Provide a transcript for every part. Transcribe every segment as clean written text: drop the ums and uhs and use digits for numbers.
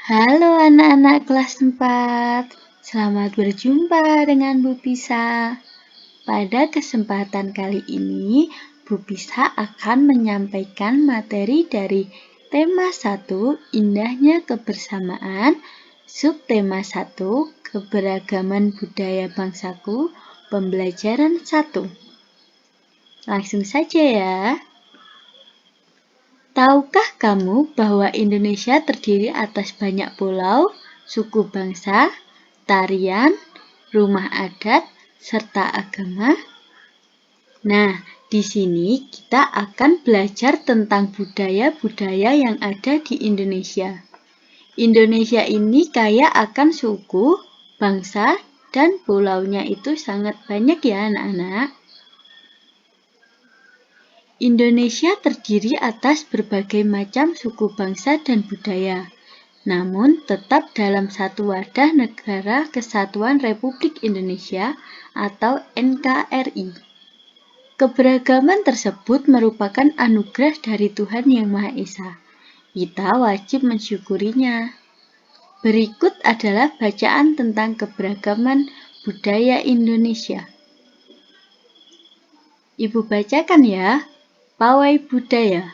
Halo anak-anak kelas 4, selamat berjumpa dengan Bu Pisa. Pada kesempatan kali ini, Bu Pisa akan menyampaikan materi dari tema 1, Indahnya Kebersamaan, subtema 1, Keberagaman Budaya Bangsaku, pembelajaran 1. Langsung saja ya. Tahukah kamu bahwa Indonesia terdiri atas banyak pulau, suku bangsa, tarian, rumah adat, serta agama? Nah, di sini kita akan belajar tentang budaya-budaya yang ada di Indonesia. Indonesia ini kaya akan suku, bangsa, dan pulaunya itu sangat banyak ya anak-anak. Indonesia terdiri atas berbagai macam suku bangsa dan budaya, namun tetap dalam satu wadah Negara Kesatuan Republik Indonesia atau NKRI. Keberagaman tersebut merupakan anugerah dari Tuhan Yang Maha Esa. Kita wajib mensyukurinya. Berikut adalah bacaan tentang keberagaman budaya Indonesia. Ibu bacakan ya. Pawai budaya.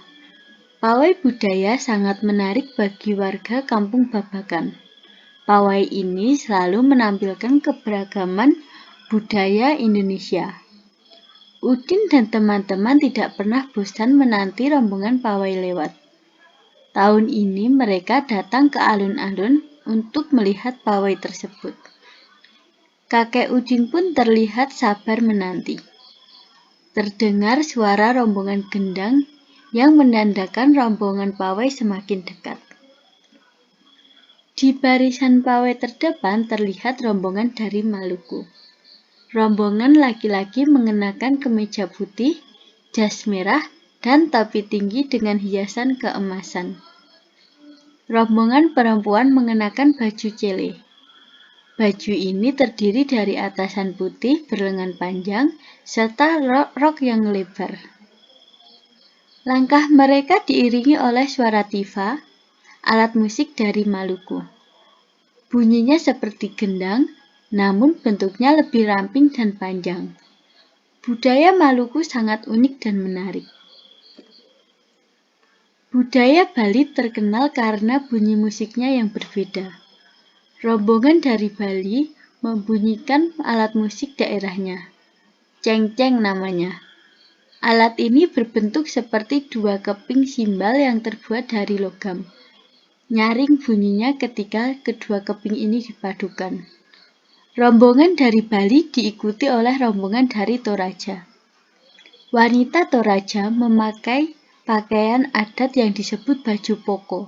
Pawai budaya sangat menarik bagi warga Kampung Babakan. Pawai ini selalu menampilkan keberagaman budaya Indonesia. Udin dan teman-teman tidak pernah bosan menanti rombongan pawai lewat. Tahun ini mereka datang ke alun-alun untuk melihat pawai tersebut. Kakek Udin pun terlihat sabar menanti. Terdengar suara rombongan gendang yang menandakan rombongan pawai semakin dekat. Di barisan pawai terdepan terlihat rombongan dari Maluku. Rombongan laki-laki mengenakan kemeja putih, jas merah, dan topi tinggi dengan hiasan keemasan. Rombongan perempuan mengenakan baju cele. Baju ini terdiri dari atasan putih berlengan panjang serta rok yang lebar. Langkah mereka diiringi oleh suara tifa, alat musik dari Maluku. Bunyinya seperti gendang, namun bentuknya lebih ramping dan panjang. Budaya Maluku sangat unik dan menarik. Budaya Bali terkenal karena bunyi musiknya yang berbeda. Rombongan dari Bali membunyikan alat musik daerahnya. Cengceng namanya. Alat ini berbentuk seperti dua keping simbal yang terbuat dari logam. Nyaring bunyinya ketika kedua keping ini dipadukan. Rombongan dari Bali diikuti oleh rombongan dari Toraja. Wanita Toraja memakai pakaian adat yang disebut baju poko.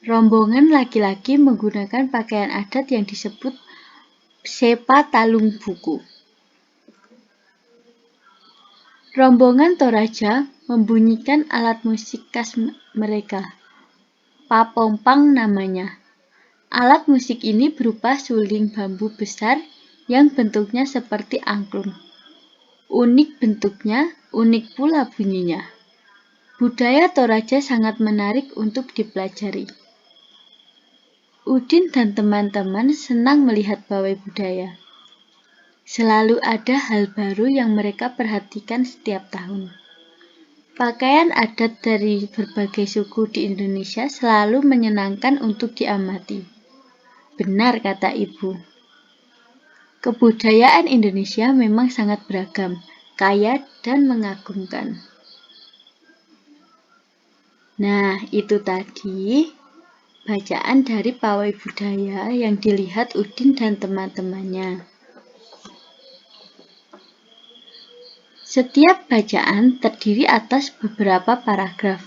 Rombongan laki-laki menggunakan pakaian adat yang disebut sepa talung buku. Rombongan Toraja membunyikan alat musik khas mereka. Papompang namanya. Alat musik ini berupa suling bambu besar yang bentuknya seperti angklung. Unik bentuknya, unik pula bunyinya. Budaya Toraja sangat menarik untuk dipelajari. Udin dan teman-teman senang melihat pawai budaya. Selalu ada hal baru yang mereka perhatikan setiap tahun. Pakaian adat dari berbagai suku di Indonesia selalu menyenangkan untuk diamati. Benar kata ibu. Kebudayaan Indonesia memang sangat beragam, kaya dan mengagumkan. Nah, itu tadi bacaan dari pawai budaya yang dilihat Udin dan teman-temannya. Setiap bacaan terdiri atas beberapa paragraf.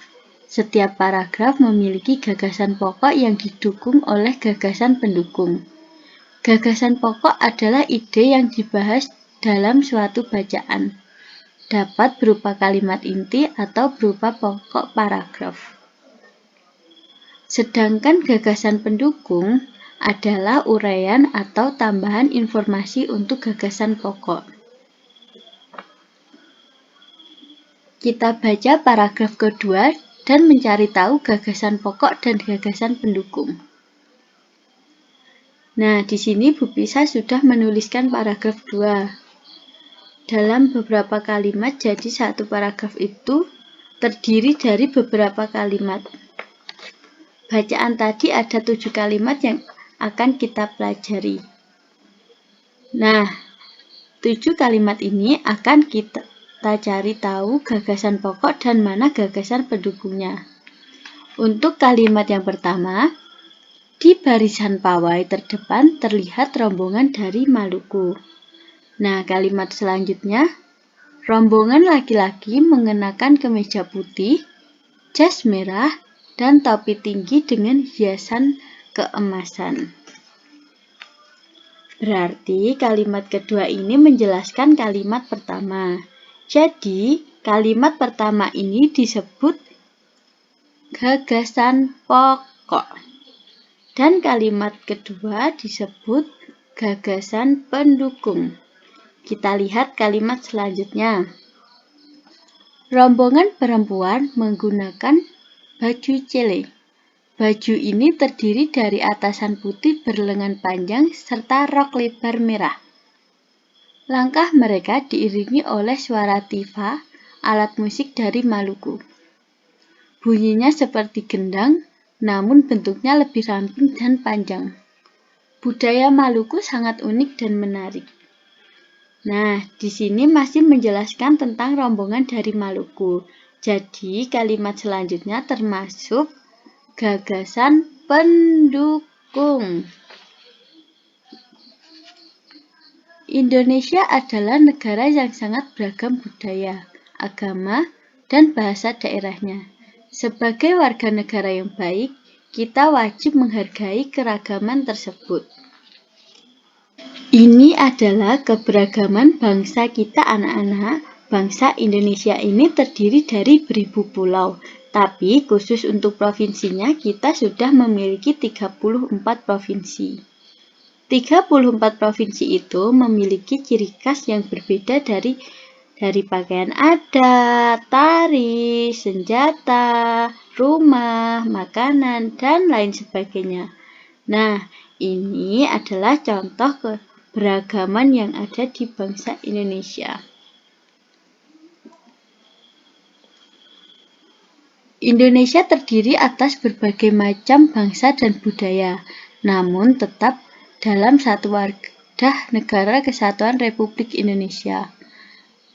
Setiap paragraf memiliki gagasan pokok yang didukung oleh gagasan pendukung. Gagasan pokok adalah ide yang dibahas dalam suatu bacaan. Dapat berupa kalimat inti atau berupa pokok paragraf. Sedangkan gagasan pendukung adalah uraian atau tambahan informasi untuk gagasan pokok. Kita baca paragraf kedua dan mencari tahu gagasan pokok dan gagasan pendukung. Nah, di sini Bu Pisa sudah menuliskan paragraf 2. Dalam beberapa kalimat, jadi satu paragraf itu terdiri dari beberapa kalimat. Bacaan tadi ada 7 kalimat yang akan kita pelajari. Nah, 7 kalimat ini akan kita cari tahu gagasan pokok dan mana gagasan pendukungnya. Untuk kalimat yang pertama, di barisan pawai terdepan terlihat rombongan dari Maluku. Nah, kalimat selanjutnya, rombongan laki-laki mengenakan kemeja putih, jas merah, dan topi tinggi dengan hiasan keemasan. Berarti kalimat kedua ini menjelaskan kalimat pertama. Jadi, kalimat pertama ini disebut gagasan pokok. Dan kalimat kedua disebut gagasan pendukung. Kita lihat kalimat selanjutnya. Rombongan perempuan menggunakan baju cele. Baju ini terdiri dari atasan putih berlengan panjang serta rok lebar merah. Langkah mereka diiringi oleh suara tifa, alat musik dari Maluku. Bunyinya seperti gendang, namun bentuknya lebih ramping dan panjang. Budaya Maluku sangat unik dan menarik. Nah, di sini masih menjelaskan tentang rombongan dari Maluku. Jadi, kalimat selanjutnya termasuk gagasan pendukung. Indonesia adalah negara yang sangat beragam budaya, agama, dan bahasa daerahnya. Sebagai warga negara yang baik, kita wajib menghargai keragaman tersebut. Ini adalah keberagaman bangsa kita anak-anak. Bangsa Indonesia ini terdiri dari beribu pulau, tapi khusus untuk provinsinya kita sudah memiliki 34 provinsi. 34 provinsi itu memiliki ciri khas yang berbeda dari pakaian adat, tari, senjata, rumah, makanan, dan lain sebagainya. Nah, ini adalah contoh keberagaman yang ada di bangsa Indonesia. Indonesia terdiri atas berbagai macam bangsa dan budaya, namun tetap dalam satu wadah negara kesatuan Republik Indonesia.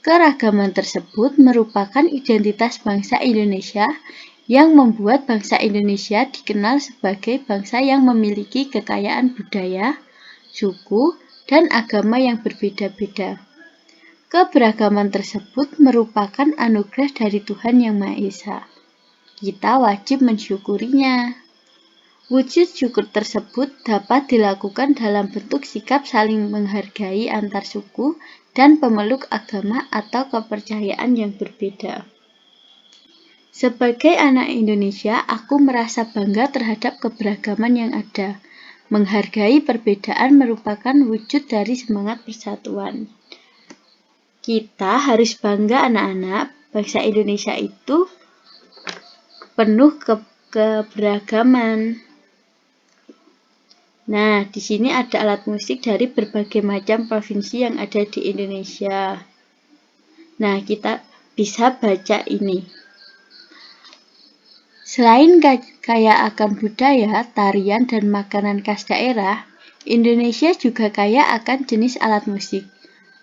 Keragaman tersebut merupakan identitas bangsa Indonesia yang membuat bangsa Indonesia dikenal sebagai bangsa yang memiliki kekayaan budaya, suku, dan agama yang berbeda-beda. Keberagaman tersebut merupakan anugerah dari Tuhan Yang Maha Esa. Kita wajib mensyukurinya. Wujud syukur tersebut dapat dilakukan dalam bentuk sikap saling menghargai antar suku dan pemeluk agama atau kepercayaan yang berbeda. Sebagai anak Indonesia, aku merasa bangga terhadap keberagaman yang ada. Menghargai perbedaan merupakan wujud dari semangat persatuan. Kita harus bangga anak-anak, bangsa Indonesia itu penuh keberagaman. Nah, di sini ada alat musik dari berbagai macam provinsi yang ada di Indonesia. Nah, kita bisa baca ini. Selain kaya akan budaya, tarian, dan makanan khas daerah, Indonesia juga kaya akan jenis alat musik.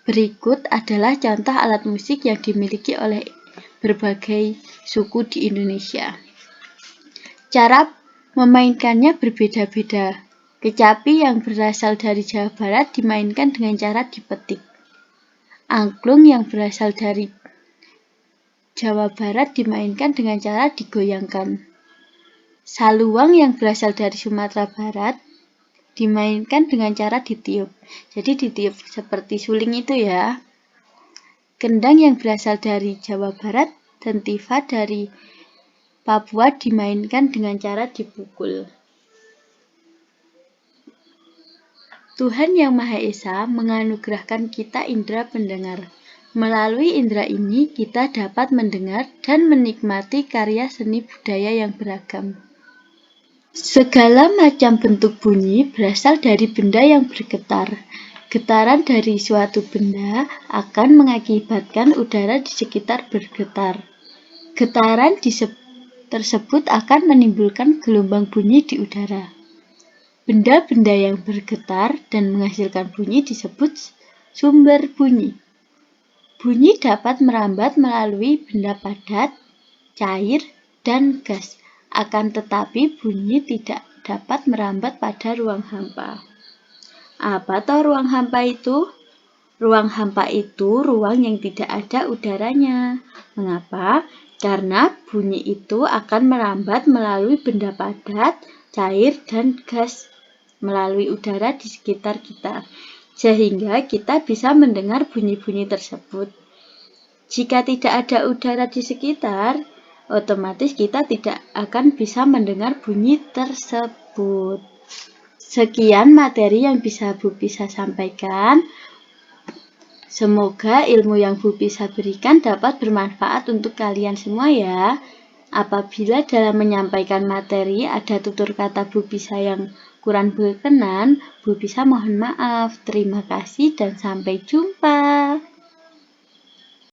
Berikut adalah contoh alat musik yang dimiliki oleh berbagai suku di Indonesia. Cara memainkannya berbeda-beda. Kecapi yang berasal dari Jawa Barat dimainkan dengan cara dipetik. Angklung yang berasal dari Jawa Barat dimainkan dengan cara digoyangkan. Saluang yang berasal dari Sumatera Barat dimainkan dengan cara ditiup. Jadi ditiup seperti suling itu ya. Kendang yang berasal dari Jawa Barat dan tifa dari Papua dimainkan dengan cara dipukul. Tuhan Yang Maha Esa menganugerahkan kita indera pendengar. Melalui indera ini kita dapat mendengar dan menikmati karya seni budaya yang beragam. Segala macam bentuk bunyi berasal dari benda yang bergetar. Getaran dari suatu benda akan mengakibatkan udara di sekitar bergetar. Getaran tersebut akan menimbulkan gelombang bunyi di udara. Benda-benda yang bergetar dan menghasilkan bunyi disebut sumber bunyi. Bunyi dapat merambat melalui benda padat, cair, dan gas. Akan tetapi bunyi tidak dapat merambat pada ruang hampa. Apa toh ruang hampa itu? Ruang hampa itu ruang yang tidak ada udaranya. Mengapa? Karena bunyi itu akan merambat melalui benda padat, cair, dan gas melalui udara di sekitar kita, sehingga kita bisa mendengar bunyi-bunyi tersebut. Jika tidak ada udara di sekitar, otomatis kita tidak akan bisa mendengar bunyi tersebut. Sekian materi yang bisa Bu Pisa sampaikan. Semoga ilmu yang Bu Pisa berikan dapat bermanfaat untuk kalian semua ya. Apabila dalam menyampaikan materi ada tutur kata Bu Pisa yang kurang berkenan, Bu Pisa mohon maaf. Terima kasih dan sampai jumpa.